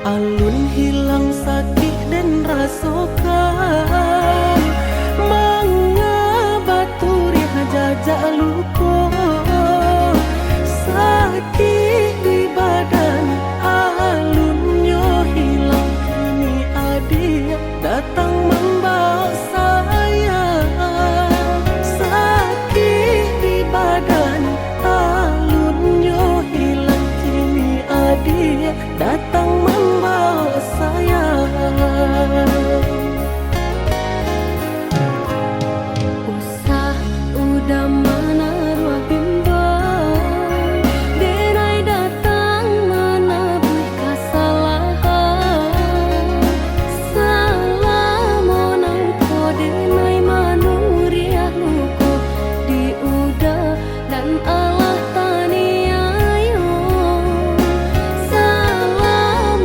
Alun hilang sakit dan rasokan, mengabaturi jajak luka. Sakit di badan alunnya hilang, kini adik datang membawa saya. Sakit di badan alunnya hilang, kini adik datang membawa saya. Usah udah mana ruah bimbang, denai datang mana bui kesalahan. Salah monang ko denai manuriah luko di udah dan Allah tani ayo. Salah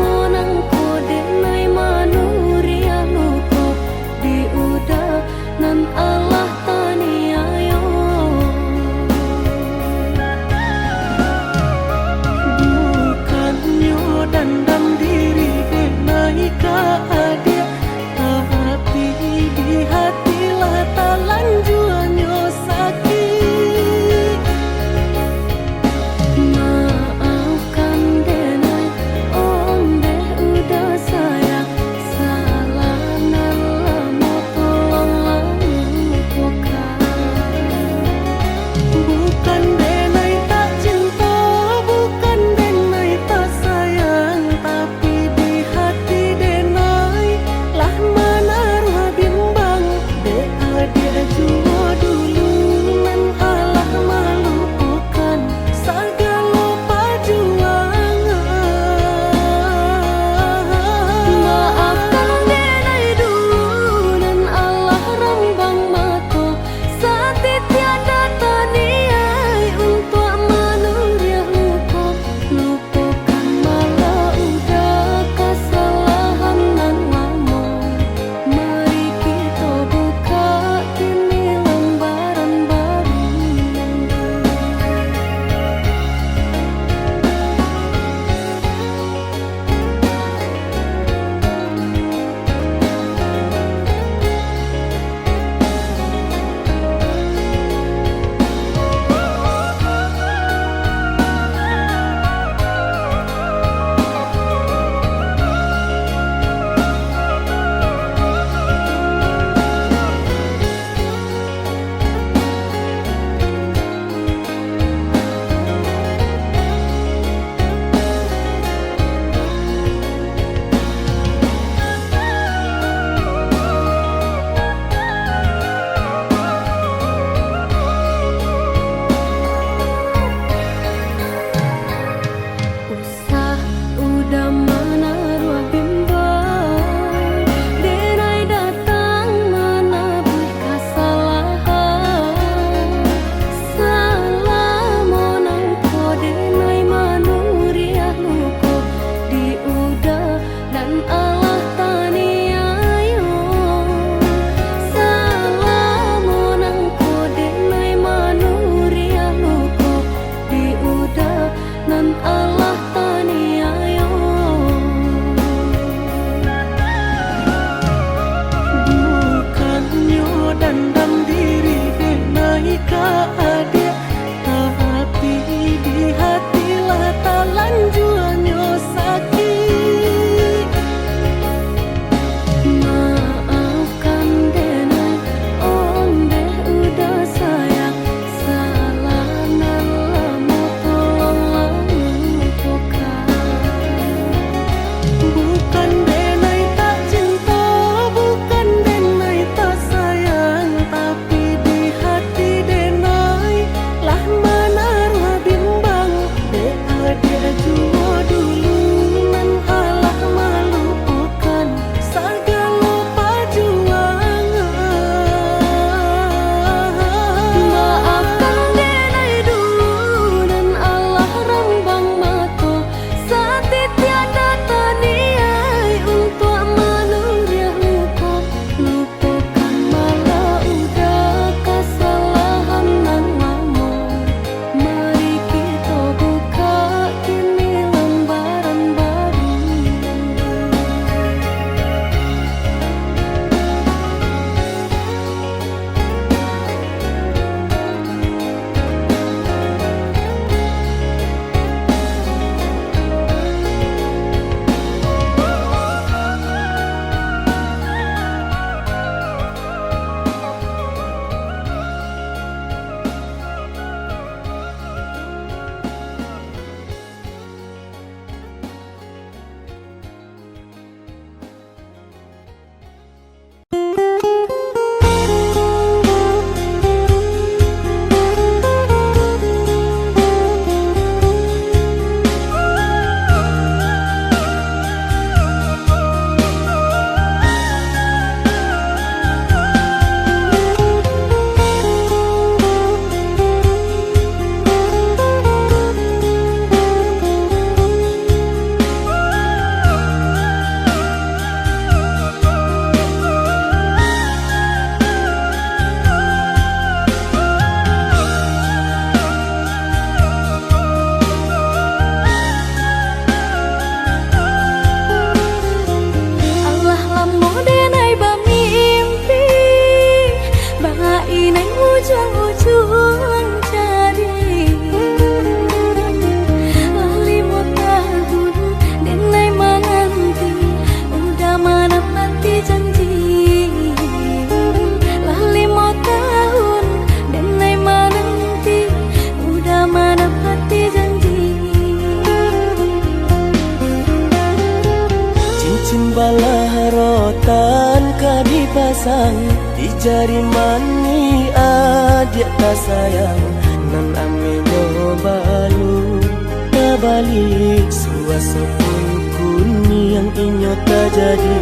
Tan ka dipasang di jari mani adik tak sayang nan amenyo balu tabalik suaso pun kuni yang inyo tak jadi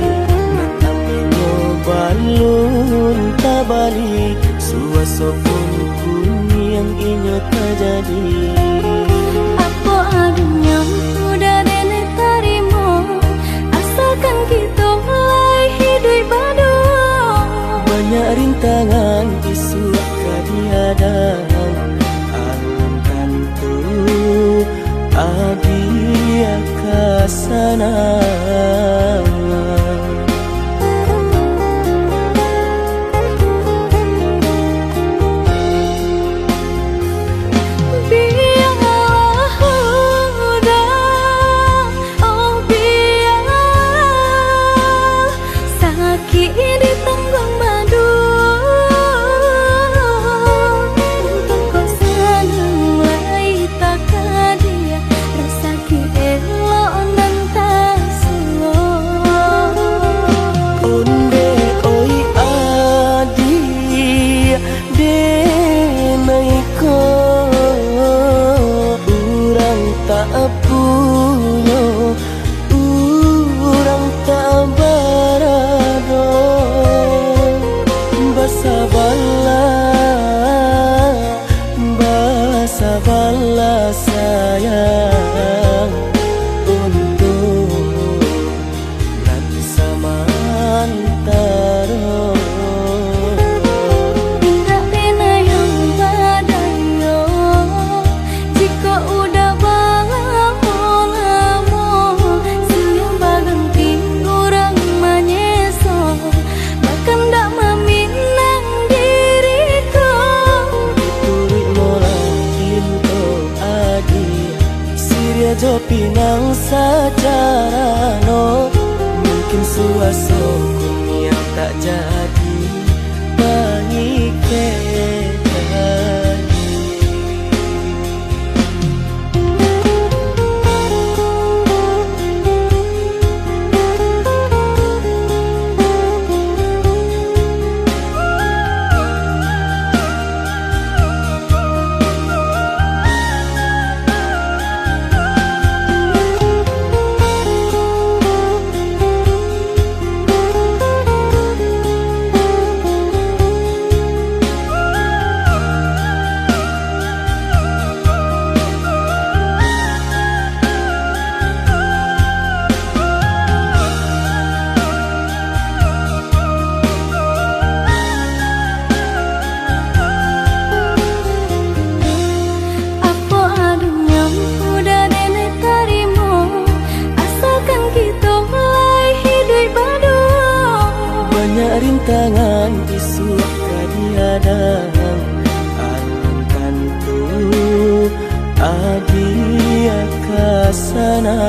nan amenyo balun tabalik suaso pun kuni yang inyo tak jadi. Apa adanya udah nenek tarimo asalkan kita mulai hidup baru. Banyak rintangan isu kadiadang alam tentu adia kasana. Sabarlah sayang untuk nanti samantara. Tidak pernah yang badayo jika udah lamo siang baganti orang menyeso bahkan tak meminang diriku. Diturik mola Siria jo pinang secara no mungkin suaso kuni yang tak jadi bagi rintangan isu kadiadang alam tentu adia kasana.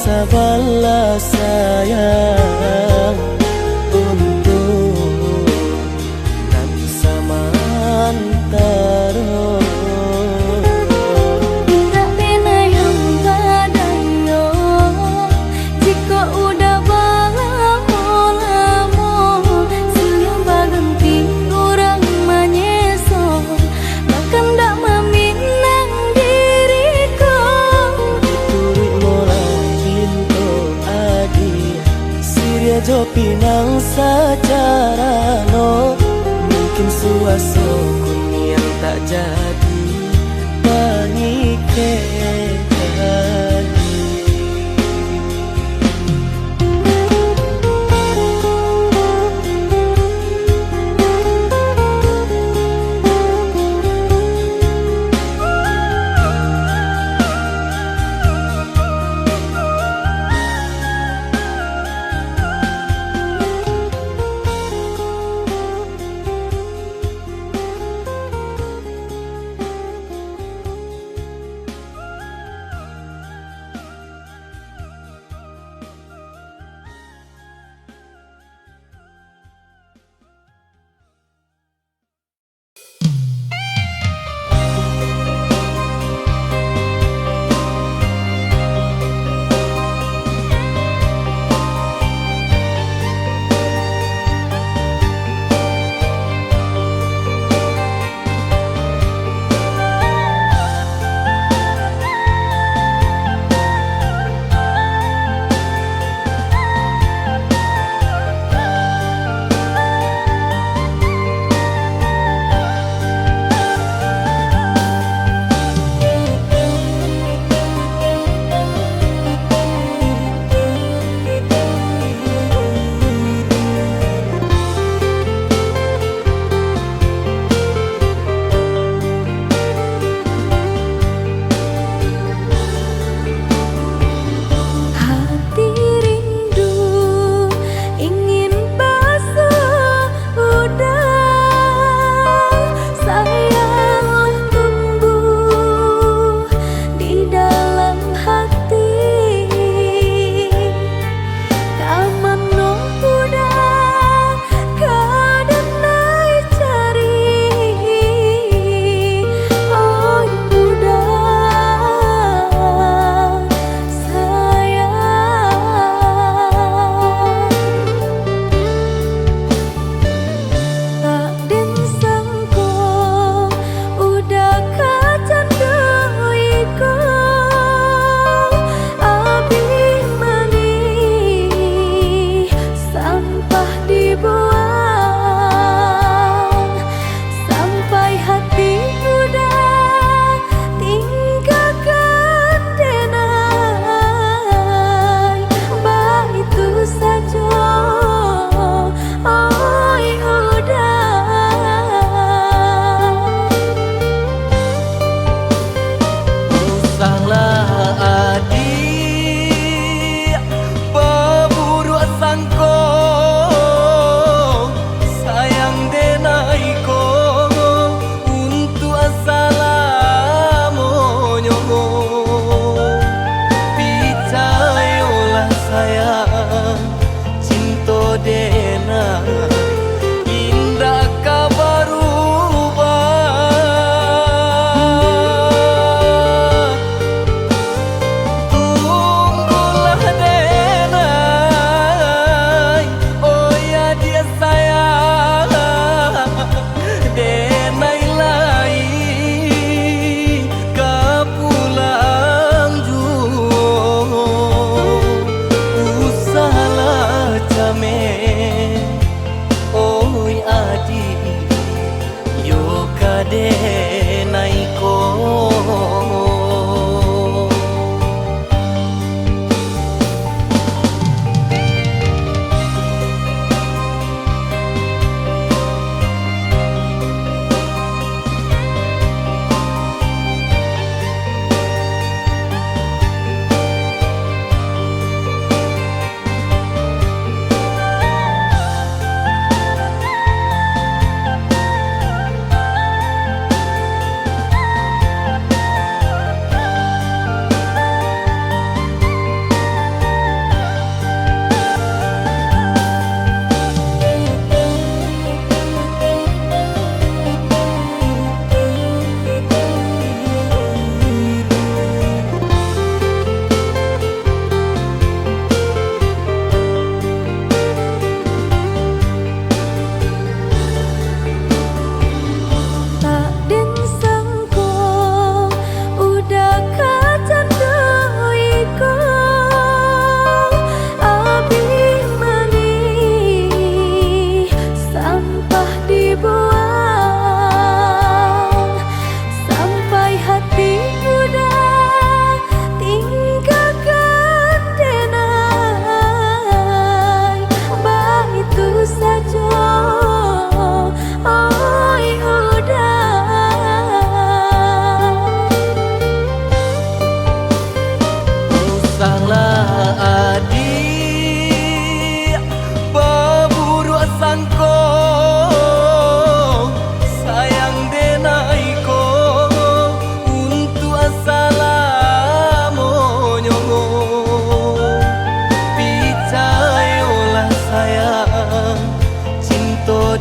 Sabarlah sayang untuk nanti samantara. Tidak pernah yang badayo jika udah lamo siang baganti orang menyeso bahkan tak meminang diriku. Diturik mola Siria jo pinang secara no mungkin suaso kuni yang tak tak jadi pengikatan.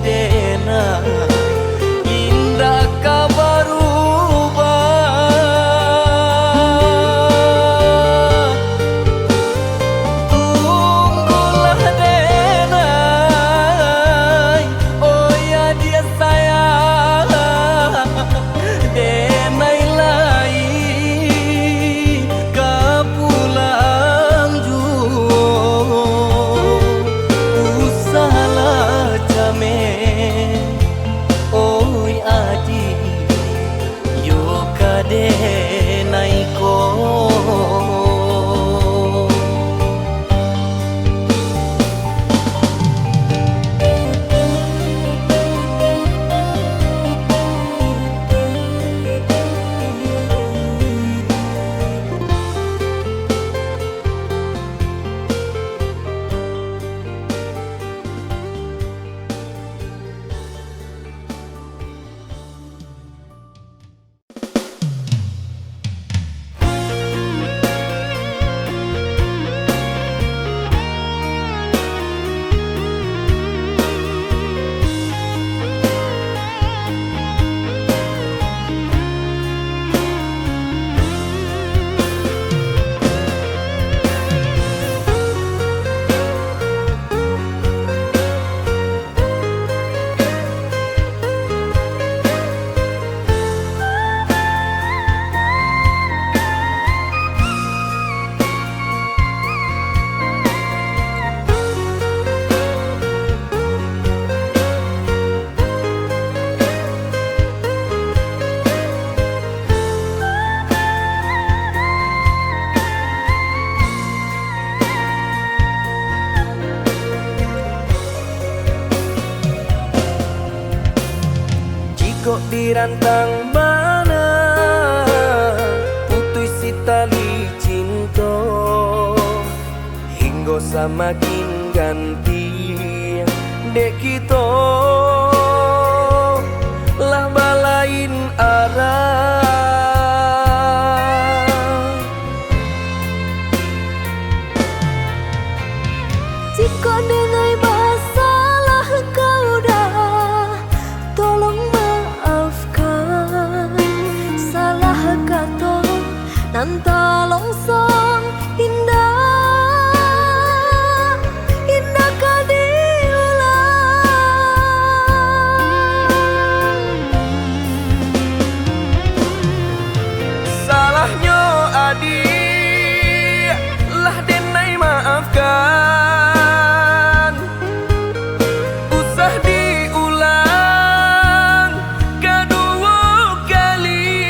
kadena indah kabarubah. Tunggulah denai, oh ya dia sayang, denai lai kapulang juo. Usahalah jame, oi adi yo kadenai ko. Kok dirantang mana putus si tali cinta, hingga semakin ganti dek kita lah balain arah. Jika dengai masalah kau dah, tolong maafkan salah kata nan talongsong indah, indah kau diulang. Salahnya adik lah denai maafkan, usah diulang kedua kali.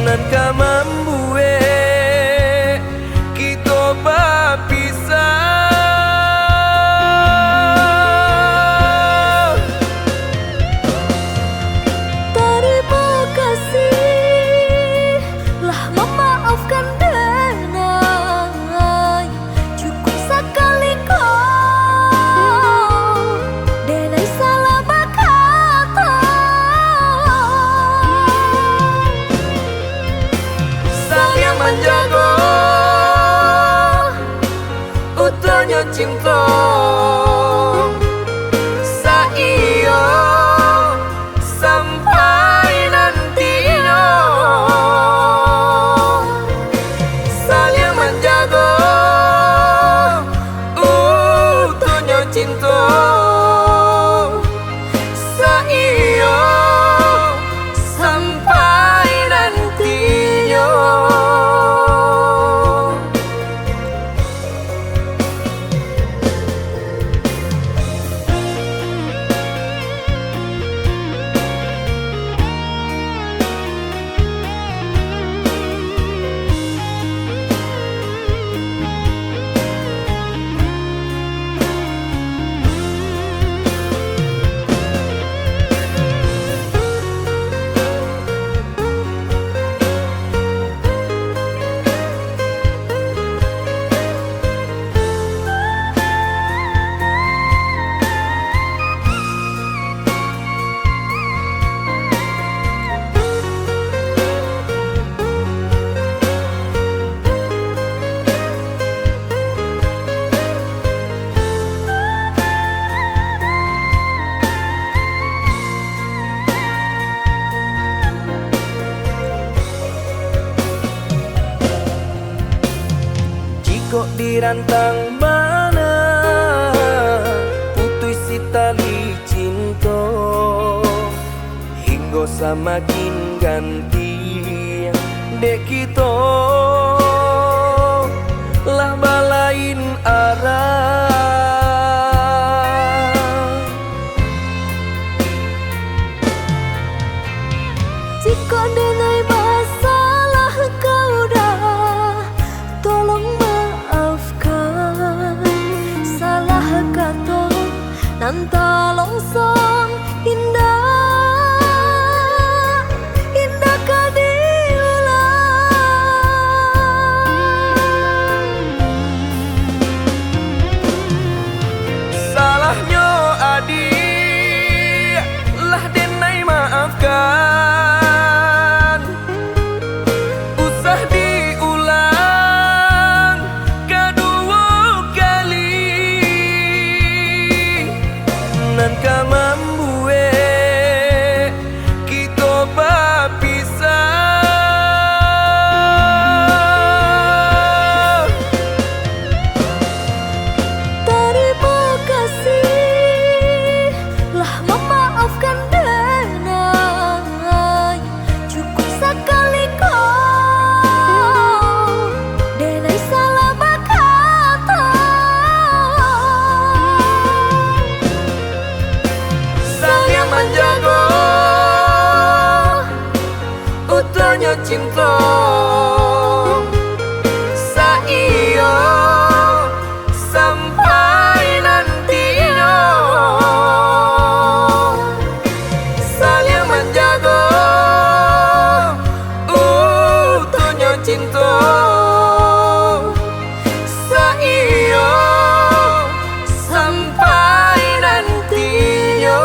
Nan ka membuat kita berpisah. Terima kasih lah memaafkan denai, cukup sekali kau denai salah berkata. Saling menjaga utuhnya cinta, saiyo sampai nantinya. Saling menjaga utuhnya cinta, saiyo sampai nantinya. dirantang bana putus si tali cinta hingga semakin ganti dek kita lah balain arah. Jika denai masalah kau dah, tolong maafkan. Salah kata nan tolong song indah, indah kau diulang. Salahnya adik lah denai maafkan. Nan ka mambuwe kita berpisah. Terima kasih lah memaafkan denai. Cukup sekali kau denai salah berkata. Saling menjaga utuhnya cinta saiyo sampai nantinya. Saling menjaga utuhnya cinta saiyo sampai nantinya.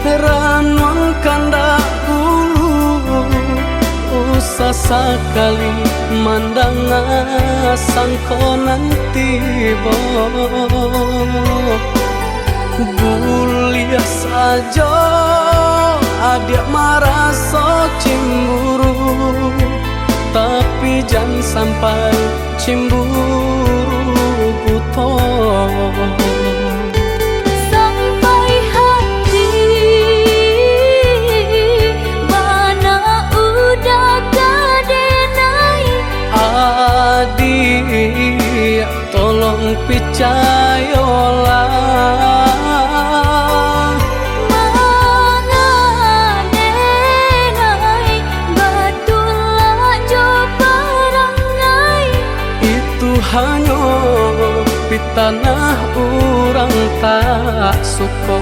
Ranul kandak ulu usah sekali mandang sangko nanti bo buliah saja adik merasa cemburu tapi jangan sampai cemburu buto. Adik tolong percayalah mengenai betullah jobarangai itu hanya di tanah urang tak suko.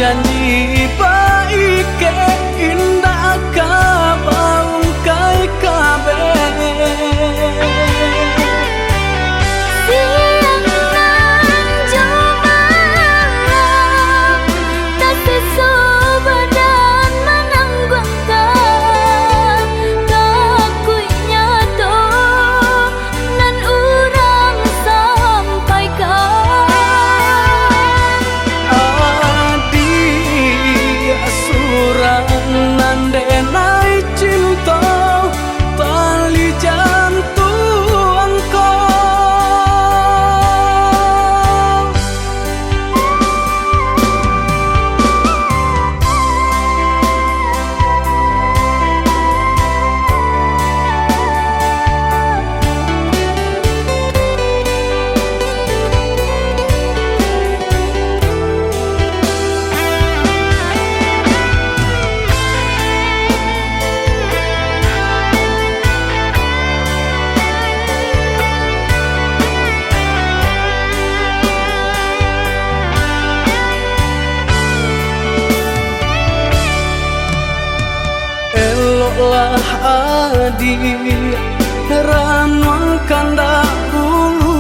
Janji baik ke indah kabaung kai kabe. Siang nan jumalang tak sesu badan menanggungkan kakunya to nan urang sampaikan. Nandenai cinta tali jantung kau. Eloklah adik ranuang kanda dulu,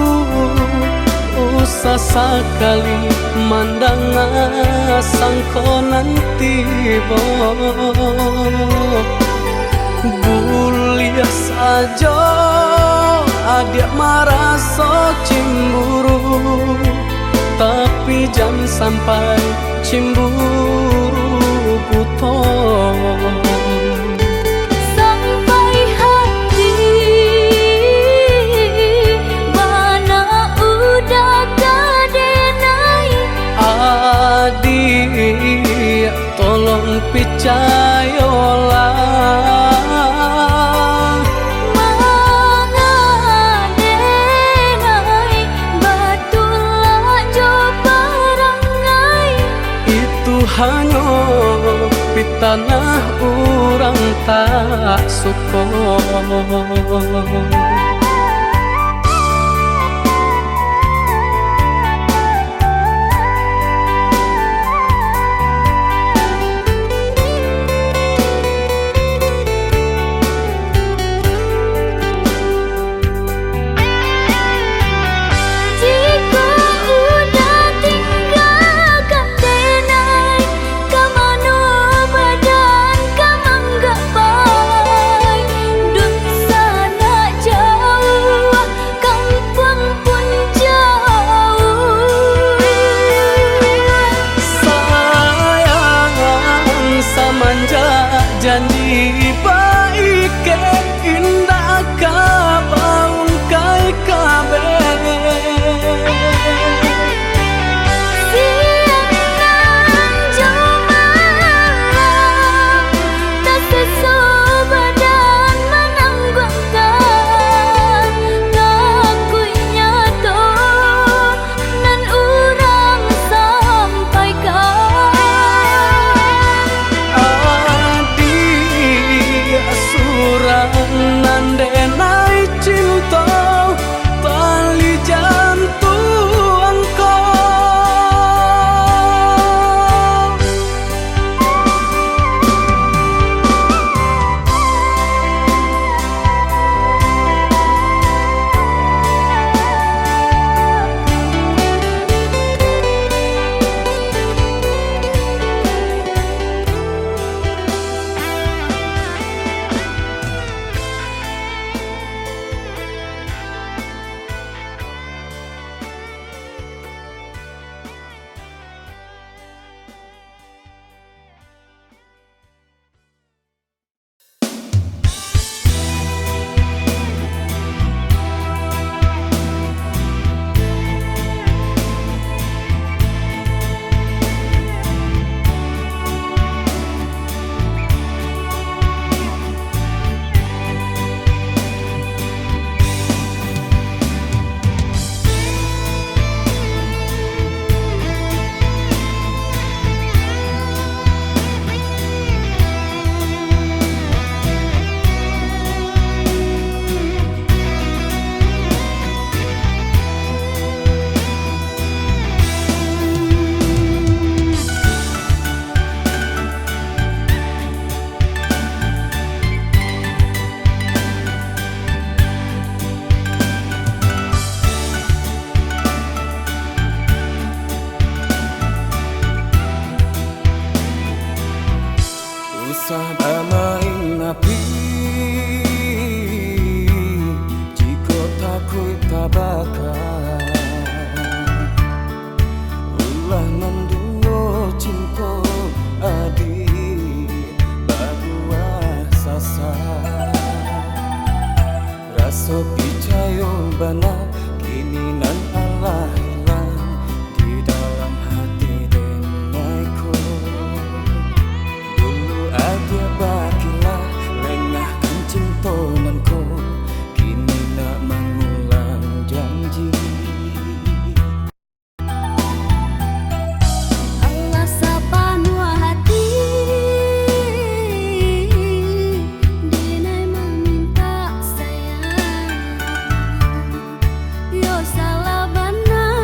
usah sekali mandang sangko nanti bo. Bulia saja adik merasa cemburu, tapi jangan sampai cemburu buta. Adik tolong percayalah, mangadenai batulah jo perangai. Itu hanya pitanah urang tak suko. Jauh so picayo bana kini nan Allah hilang di dalam hati denaiku. Dulu aja bakilah lengahkan cintonanku, kini nak mengulang janji. Allah sepenuh hati Dinai meminta sayang Yo salah benar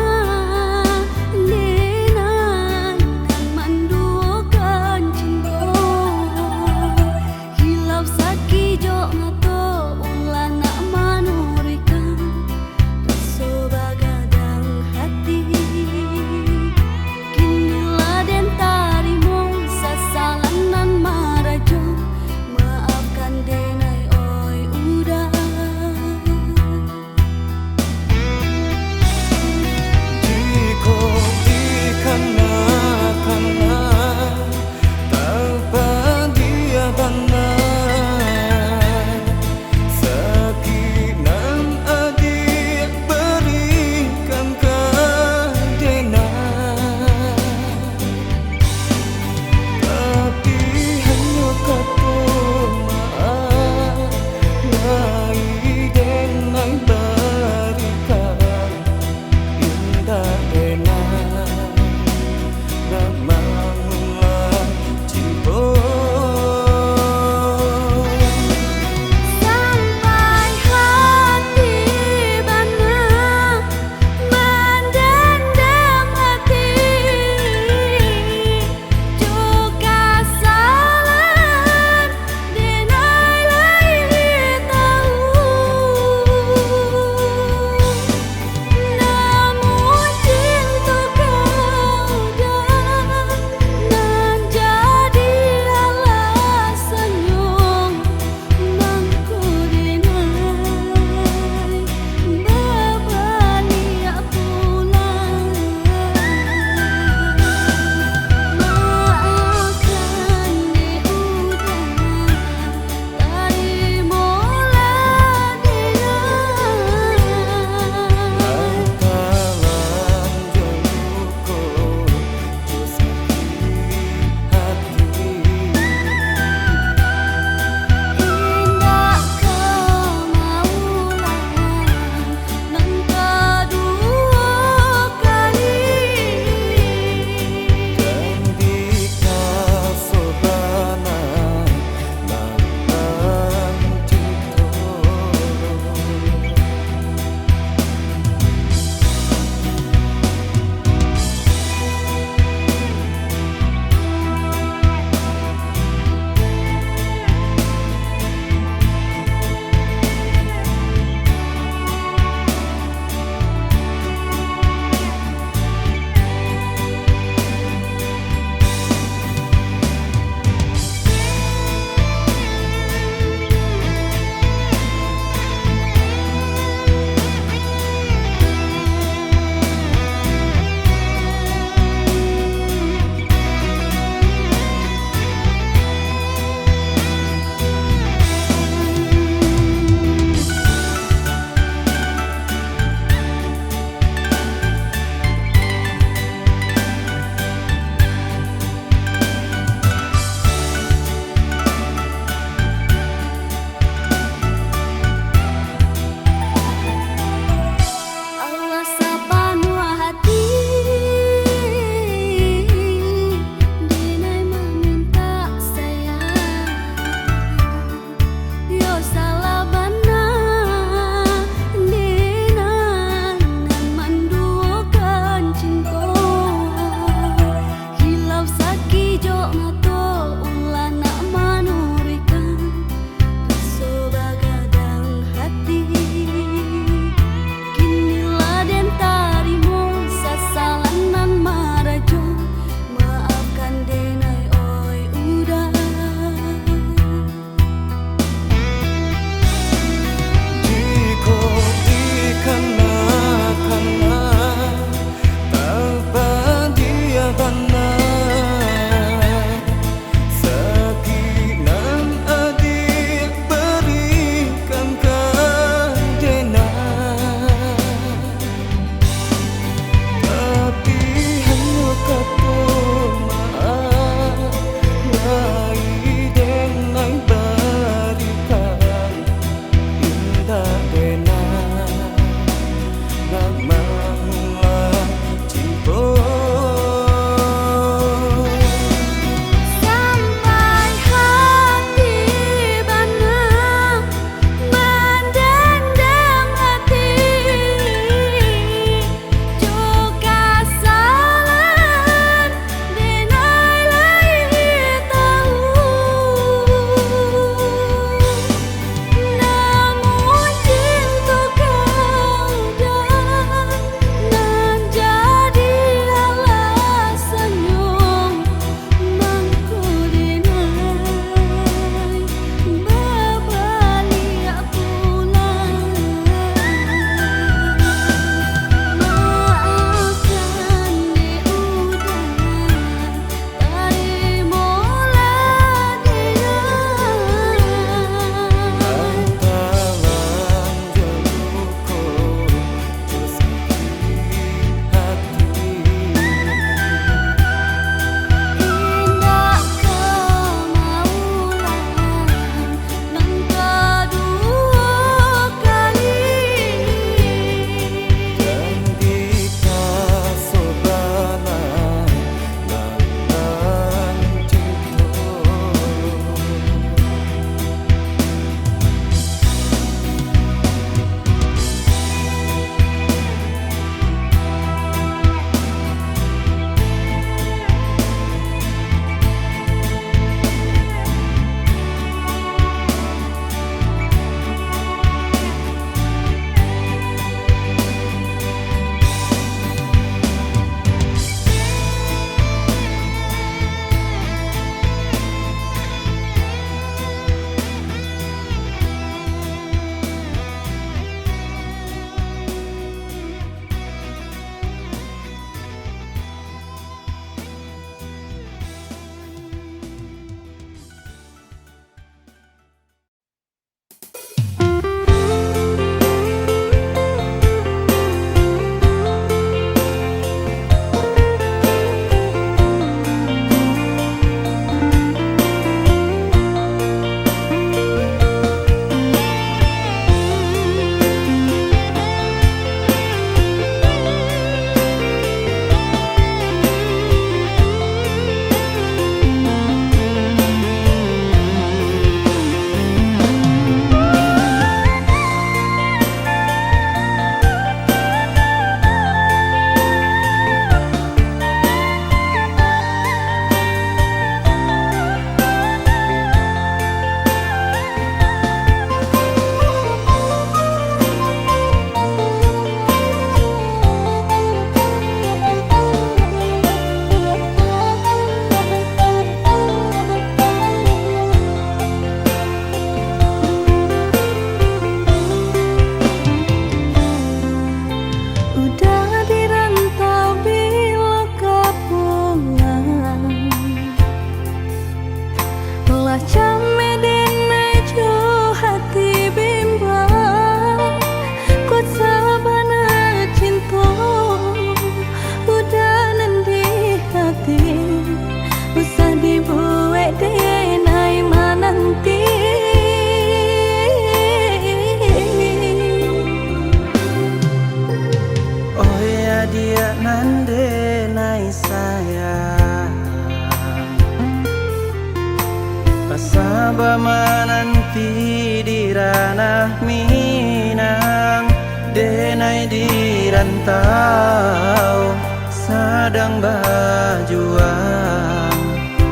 menanti di ranah Minang, denai di rantau sedang berjuang,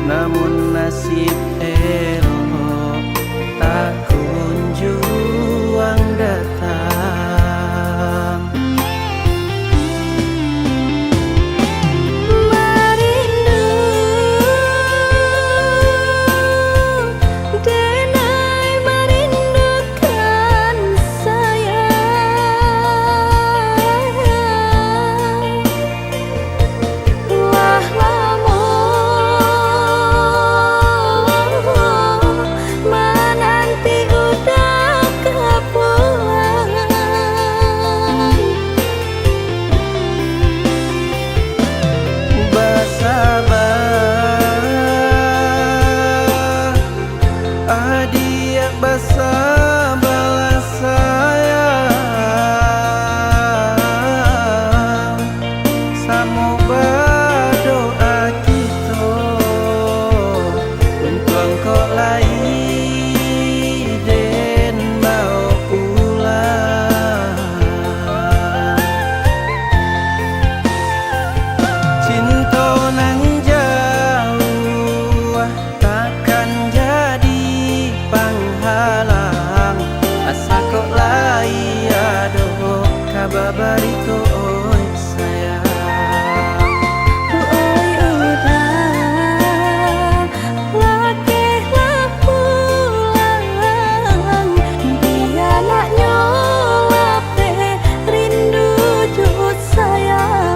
namun nasib elok tak kunjung datang. Merindu denai merindukan sayang, wah lamun menanti udah kepulang. Bersabar, adik bersabarlah sayang, samu berdoa kita untuk engkau lagi den mau pulang. Cinta nang jauh takkan jadi penghalang, asa kok lai ado kabar barito oi sayang. Oi udah lakehlah pulang, dia nak nyolap rindu jut sayang.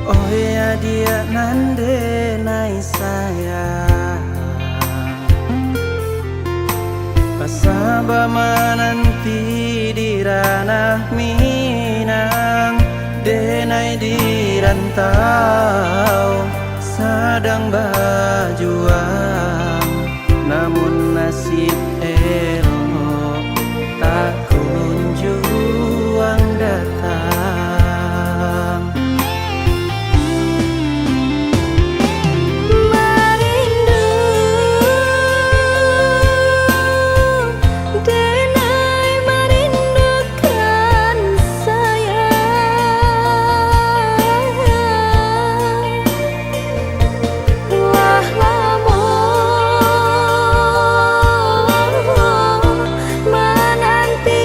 Oh ya dia nande nai sayang, bersabar menanti di ranah Minang, denai di rantau sedang berjuang, namun nasib elok tak kunjung datang. Merindu denai merindukan sayang, wah lamun menanti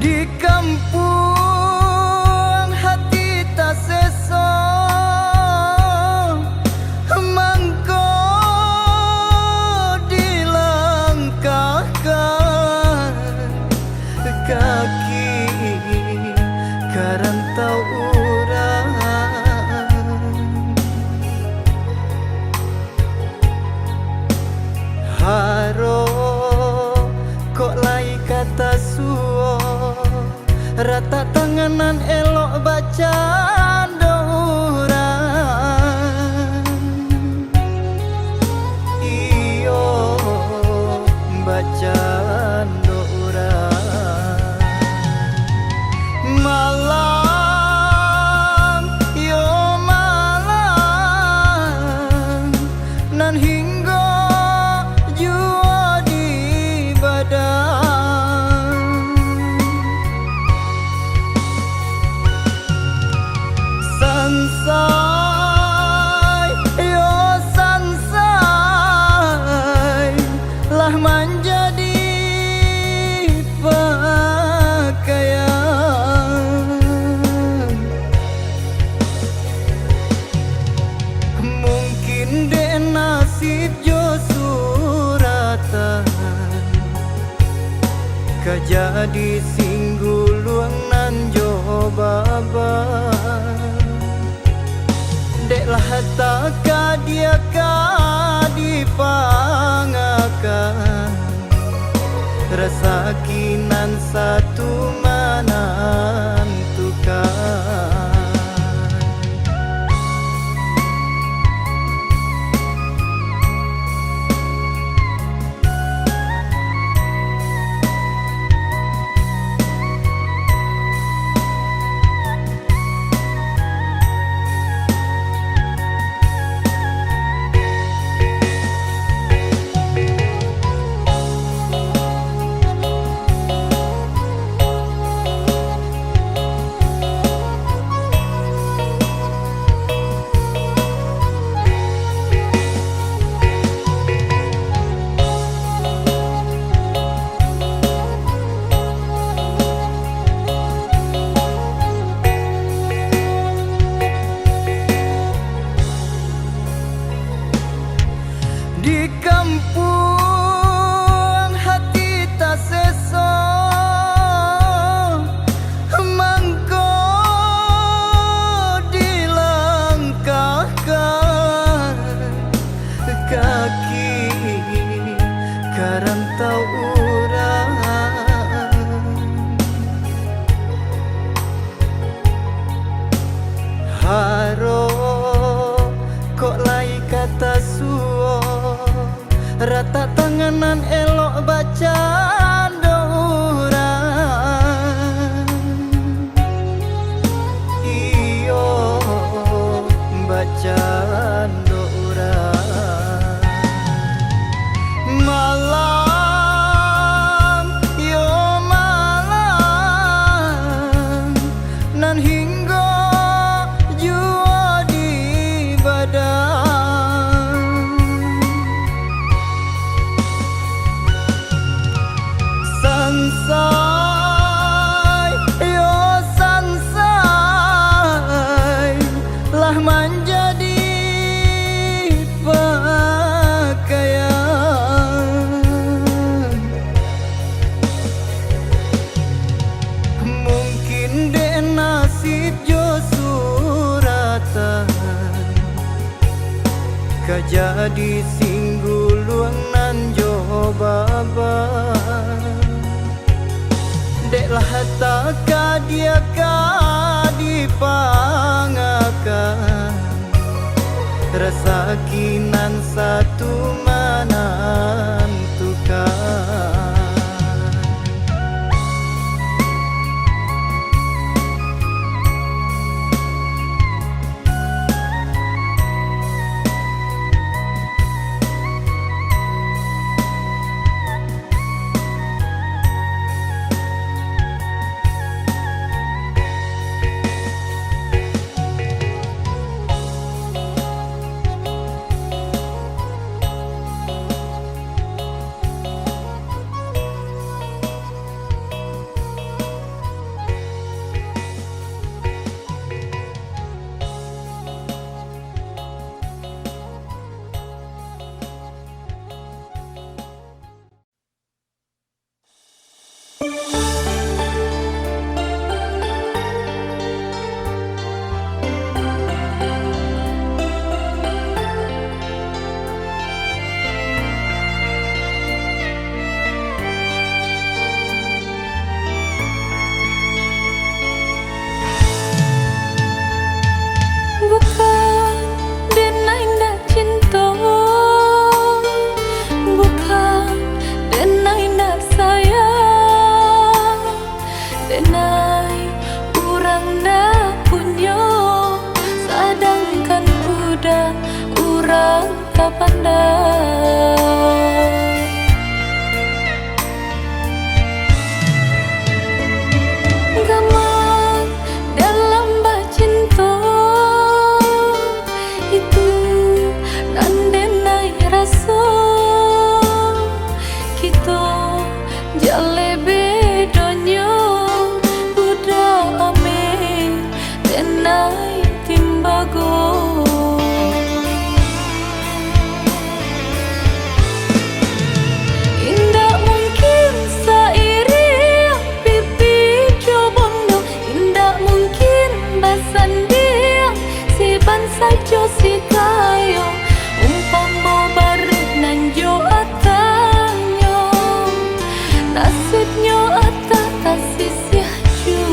Di kampung hati tak seso mangko dilangkahkan kaki karantau urang haro kok lai kata suo rata tanganan elok baca orang iyo baca orang malam yo malam nan hingga jua di badan sansai yo sansai lah menjadi pakaian mungkin dek nasib jo suratan kajadi singguluang nan jo baba dek lah taka dia ka dipangakan rasa kinan satu menentukan di kampung hati tak seso mangko dilangkahkan kaki karantau urang haro kok lai kata suo rata tanganan elok baca orang iyo baca orang malam yo malam nan hingga jua di badan sansai yo sansai lah menjadi pakaian mungkin dek nasib jo suratan kajadi singguluang nan jo baba dek lah taka dia ka dipangakan rasa kinan satu menentukan denai urang na punyo, sedangkan udah urang tak pandai. Gamang dalam bacinto itu nandenai rasa kita jale bedonyo budak ame denai timbago. Indah mungkin sairi pipi jobondo, indah mungkin basandia si bansa jo si kayo umpama bareng nanjo atanyo nasibnyo ata kasih siajo.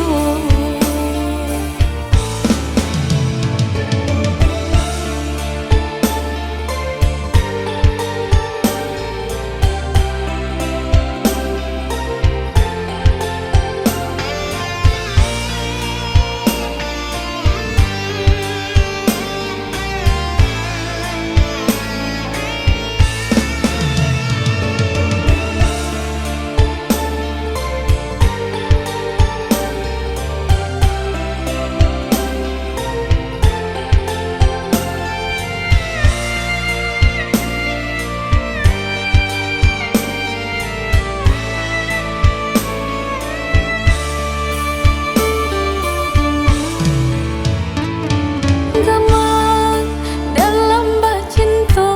Gamang dalam bacinto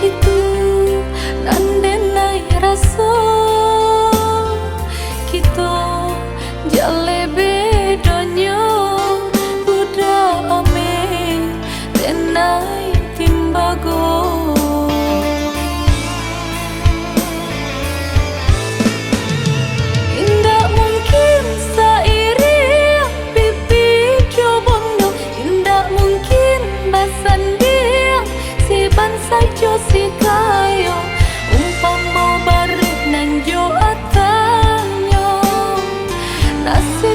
itu nandenai rasa kita jale bedonyo budak ame denai timbago. Indah mungkin sairi pipi jobondo, indah mungkin basandia si bansa jo si kayo umpama bareng nanjo atanyo nasib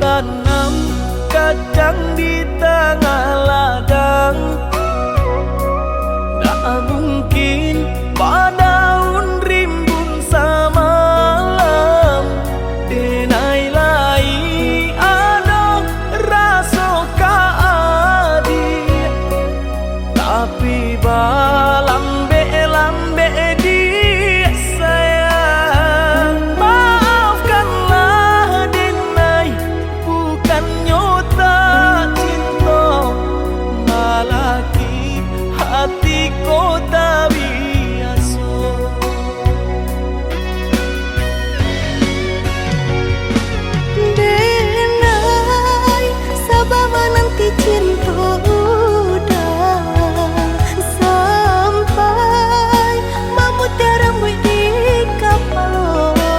tanam kacang di tengah ladang. Tak mungkin daun rimbun samalam. Denai lai ada rasa kaadi, tapi lambe di sayang. Maafkanlah denai, bukan nyota cinta, malaki hatiku tak biasa. Denai, sabar menanti cinta udah sampai memutih rambut di kepala.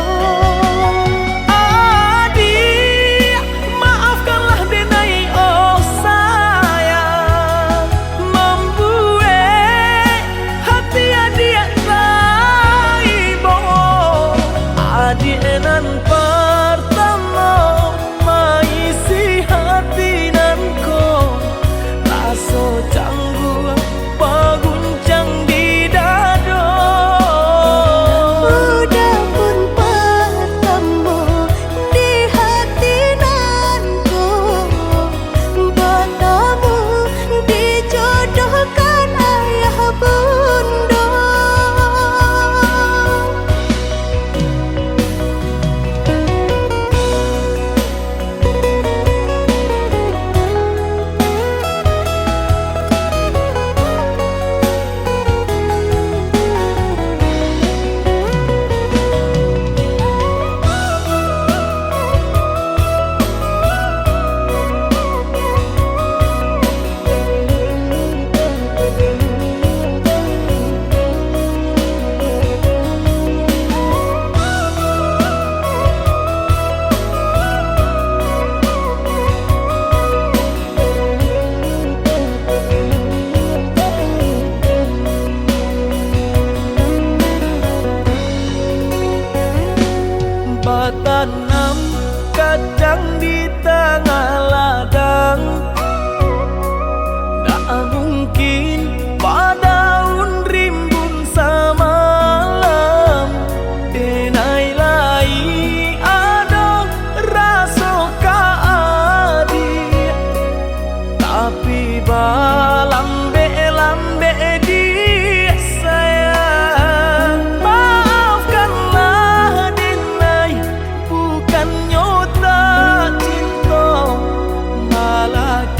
Adik, maafkanlah denai, oh sayang, membuat hati adik raibo. Adik nan pertama maisi hati nanko, rasa canggung paguncang di dada. Udah pun pertama di hati nanku, bertemu dijodohkan ayah bunda. Tanam kacang di tengah ladang. Tak mungkin daun rimbun samalam. Denai lai ada rasa kaadi, tapi lambe di sayang. Maafkanlah denai, bukan nyota cinta, malaki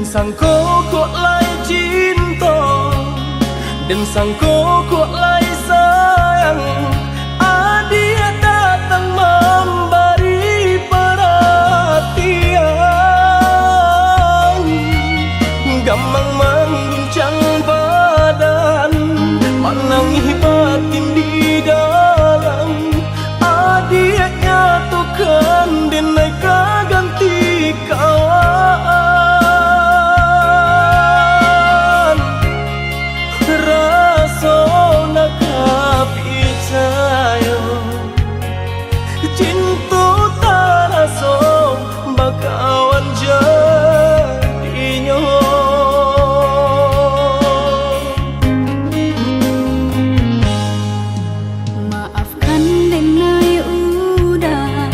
sangko kok lai cinta, dan sangko kok lai sayang. Dia datang memberi perhatian, gamang mengguncang badan, menangis batin di dalam. Dia nyatukan denai ganti kawan, rasa nak percaya cinta tak rasa bakawan jadinya. Maafkan denai udah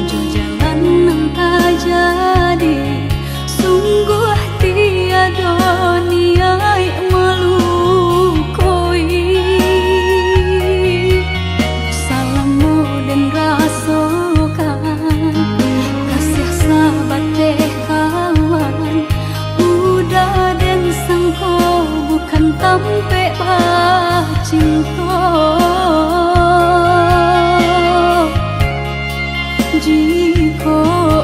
jo jalan nang tak jadi, sungguh tiada niat melukoi. Salahmu dan rasakan kasih sahabat deh kawan, udah dan sangko bukan tampe bah cinta. Jika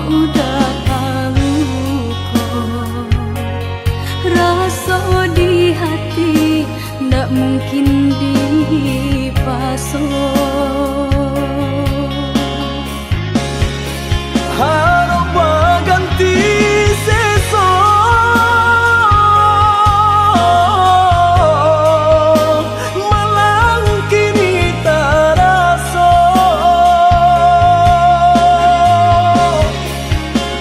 udah tahu kok rasa di hati ndak mungkin dipasok. Harap ganti sesok, malang kini tak rasa.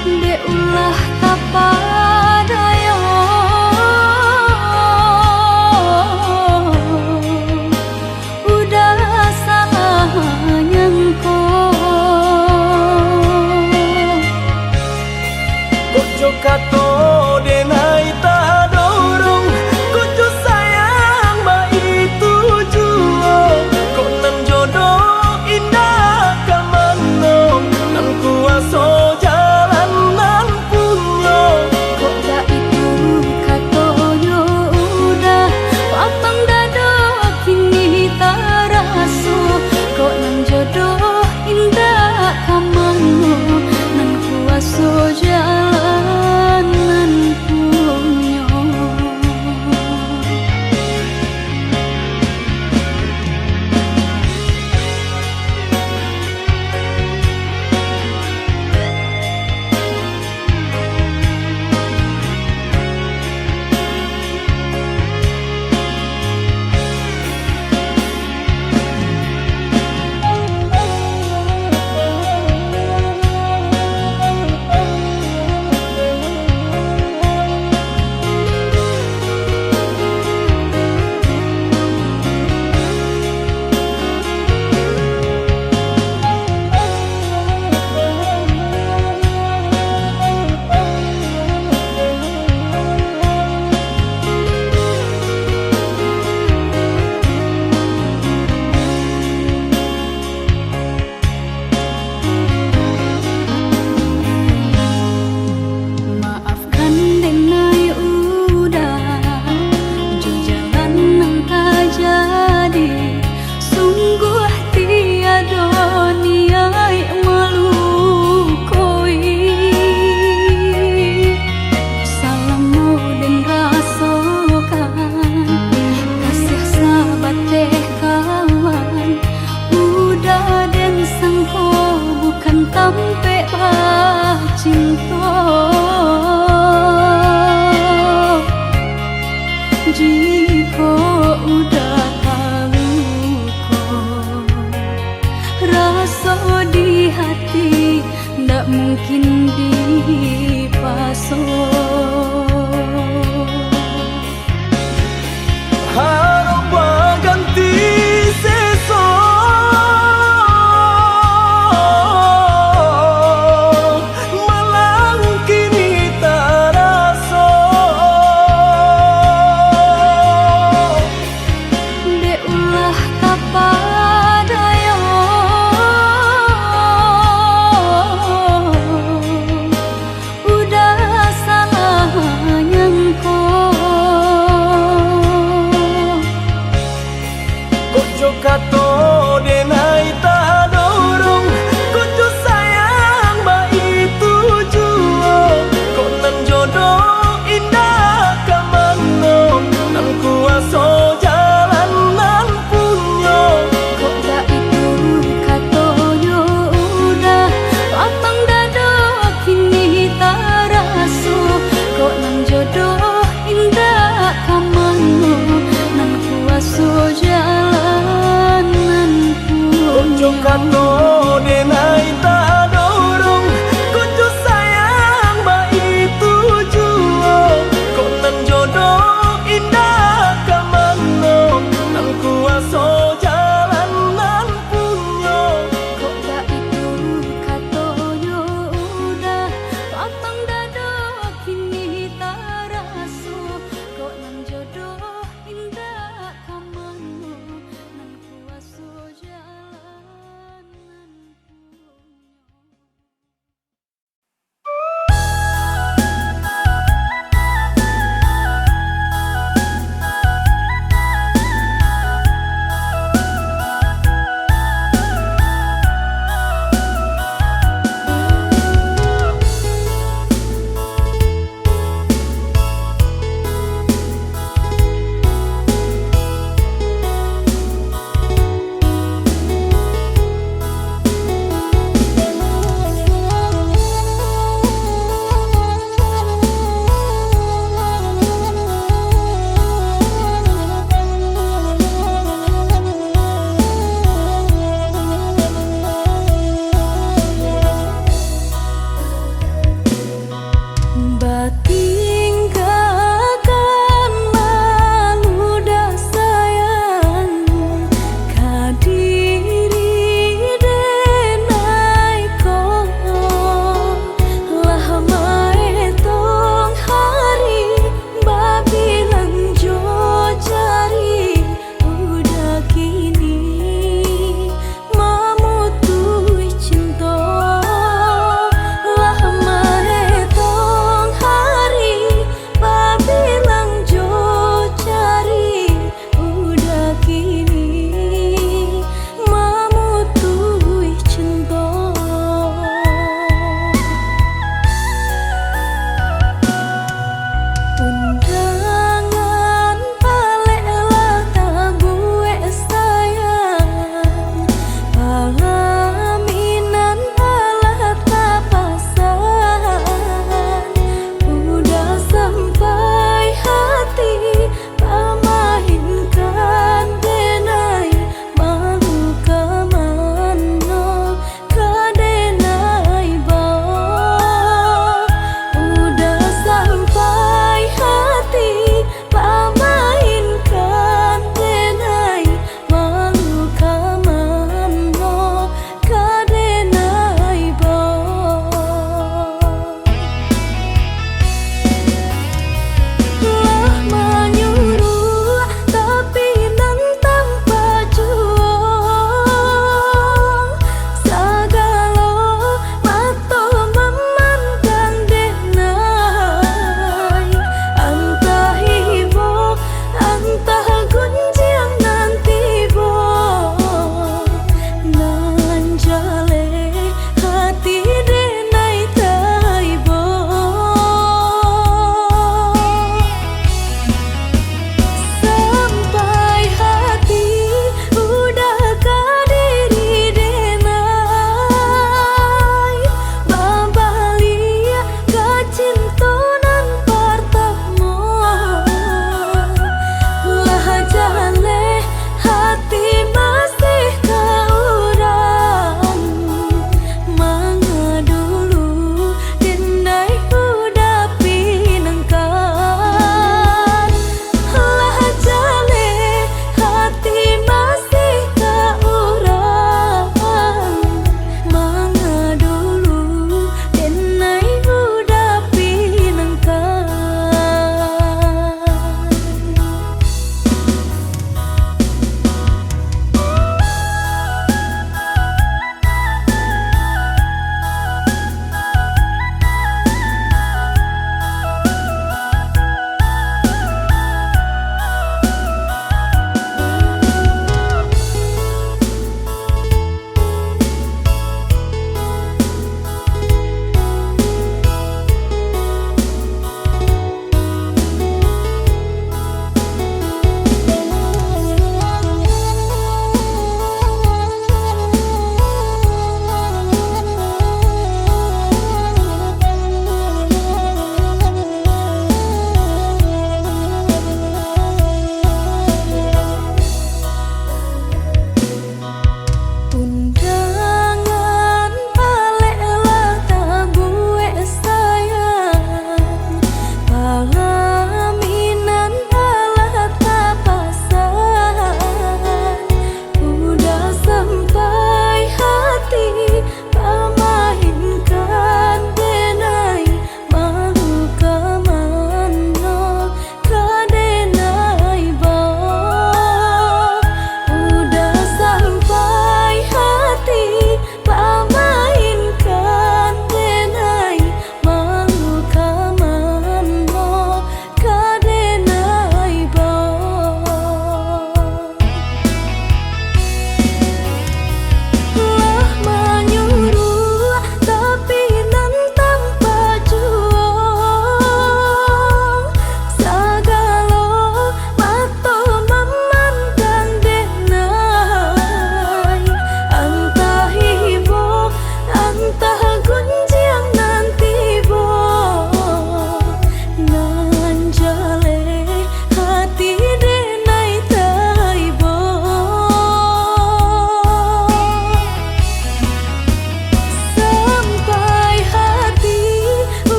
De ulah kapadaya, udah salah nyangko. Kojo kato denai tak dorong, kojo sayang ba itu jua. Kok nan jodoh indah kamano, nan kuaso jalan nan punya. Kok dah itu katonya udah papang dada kini tak rasa. Kok nan jodoh indah kamano, nan kuaso jalan nan punya. Maafkan denai udah jo jalan nang tak jadi, sungguh tiada niat melukoi. Salahmu dan rasakan kasih sahabat deh kawan, udah dan sangko bukan tampe bah cinta. Jika udah tahu kok rasa di hati ndak mungkin dipasok. Harap ganti sesok, malang kini tak rasa. De ulah kapadaya, udah salah Kojo kato denai tak dorong, kojo sayang ba itu juo. Kok nan jodoh indah kamano, nan kuaso jalan nan punyo. Kok gak itu katoyo udah lapang dado kini tarasu. Kok nang jodoh indah kamano, nang kuaso jalan nan Kojo punyo. kato denai tak dorong, kojo sayang ba itu juo. Kok nan jodoh indah kamano, nan kuaso jalan nan punyo. Kok gak itu katoyo udah lapang dado kini tarasu. Kok nang jodoh indah kamano, nang kuaso jalan nan punyo.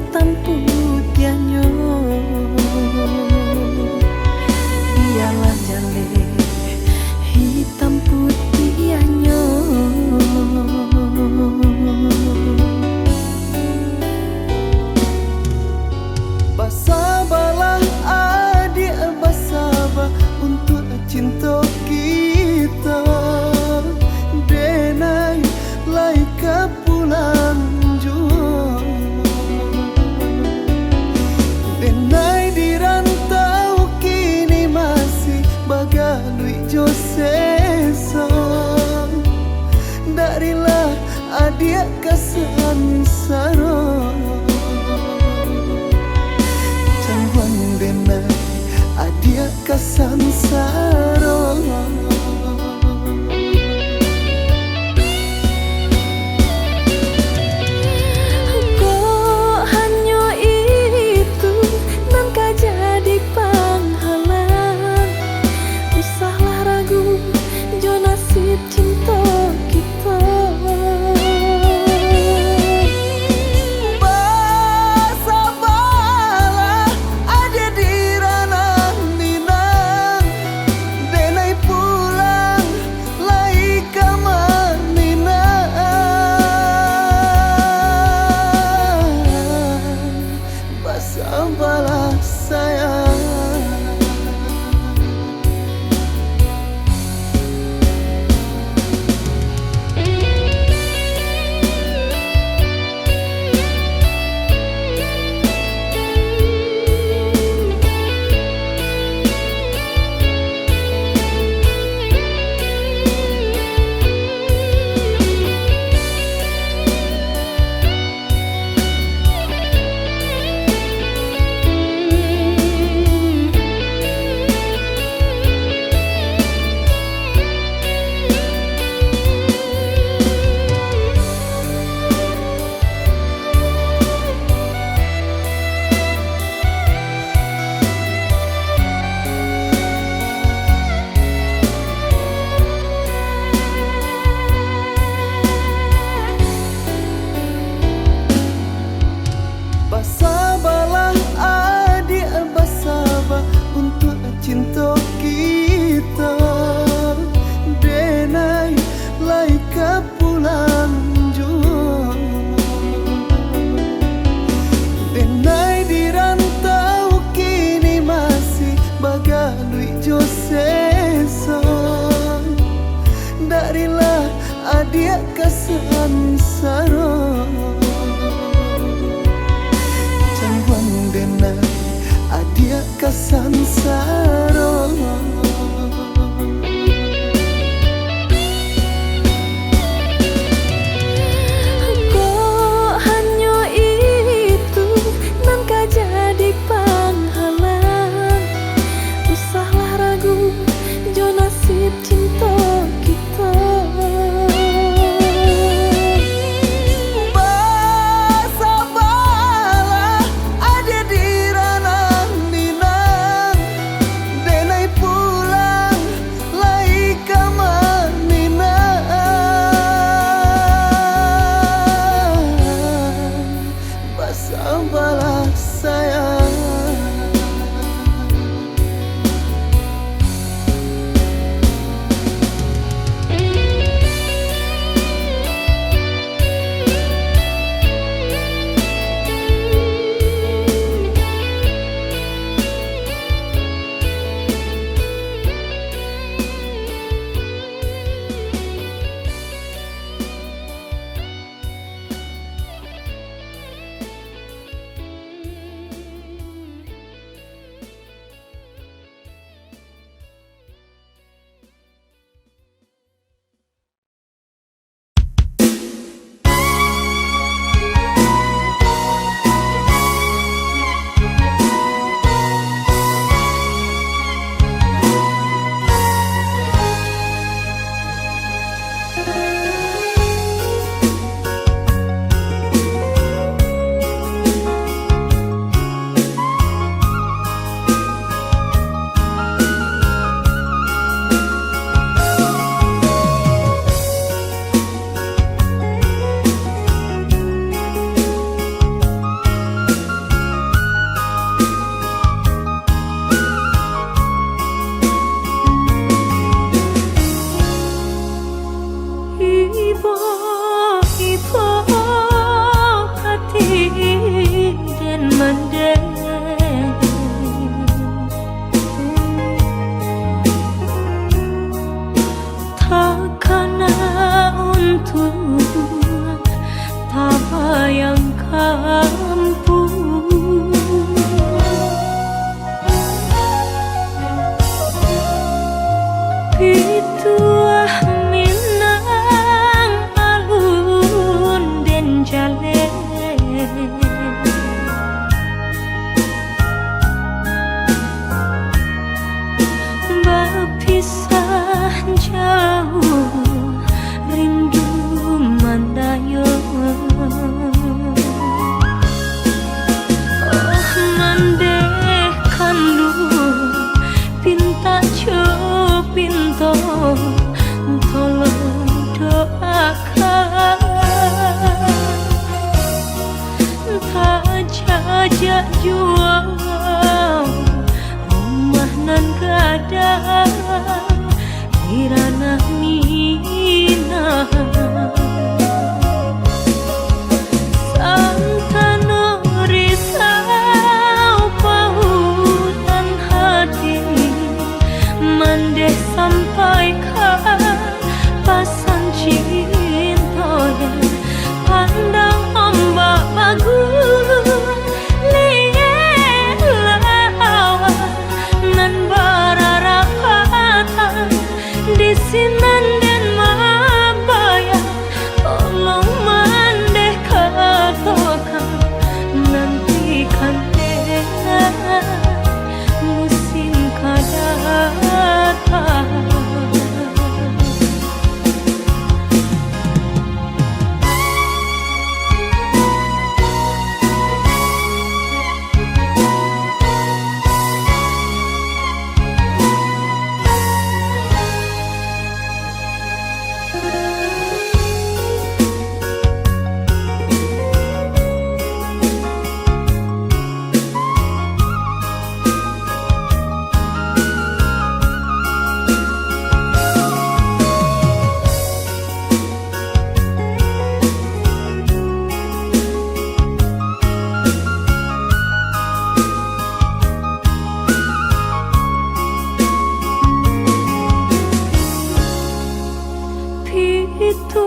hitam putihnya. Biarlah jale hitam putihnya. Basabalah adik, basabah untuk cinta kita. Denai laika pulang jua. Denai di rantau kini masih bagalui josesa. Darilah adik kesansara. Denai adia kasansara. Kok hanya itu nan kah jadi penghalang. Usahlah ragu jo nasib cinta kita. Sabarlah sayang. Basabalah adik, basabah untuk cinta kita. Denai laika pulang jua. Denai di rantau kini masih bagalui josesa. Darilah adik kesansara. Denai adia kasansara. Kok hanya itu nan kah jadi penghalang. Usahlah ragu jo nasib cinta kita. Denai rindu mandayo. Oh mandeh kandu pinta jo pinto tolong doakan tak jajak jual rumah nan gadang kirana minah santano risau pautan hati mandeh sampaikan pasan cinta pandang ombak bagus liat lawan nan bararapatan di sinan dan mabaya tolong mandeh katokan nantikan musim kadatang. Itu